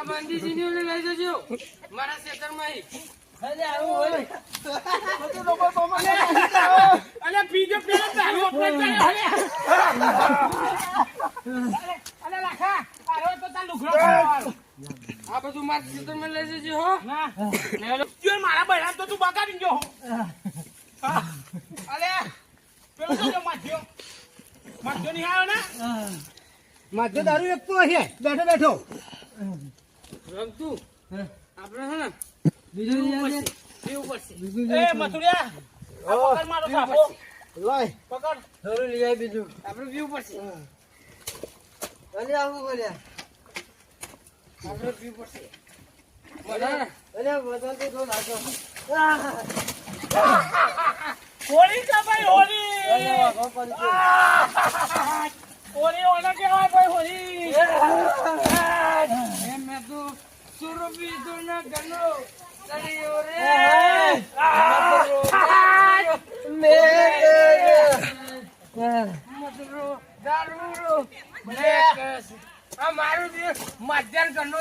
આ બંદીજીને લઈ જજો મારા ખેતરમાં અરે આવું હોય બધું લોકો તો મને અલે પીજો પેલા તારું ઓપરેટ અલે લાખા આરો તો તા લુખડો આ બધું મારા ખેતરમાં લઈ જજો હો ના જો મારા બહેરા તો તું બગાડી ગયો અલે પેલો તો માધ્યો નહીં આવ્યો ને માથે દારૂ એક તો છે બેઠો બેઠો રમતું આપણે હે ને બીજું પીવું પડશે એ મથુરિયા આ પકડ મારો સાપો લાય પકડ થોડું લઈ આય બીજું આપણે પીવું પડશે અલે આવું બોલ્યા આપણે પીવું પડશે અલે બધા તો જો લાગો હોળી કા ભાઈ હોળી અલે વાગો પડી ગયો હોળી ઓને કેવાય ભાઈ હોળી એ મેં તો સુરભી તો ના ગનો તળિયો રે મતરો દારૂ રો આ મારું મધ્યાન કરનો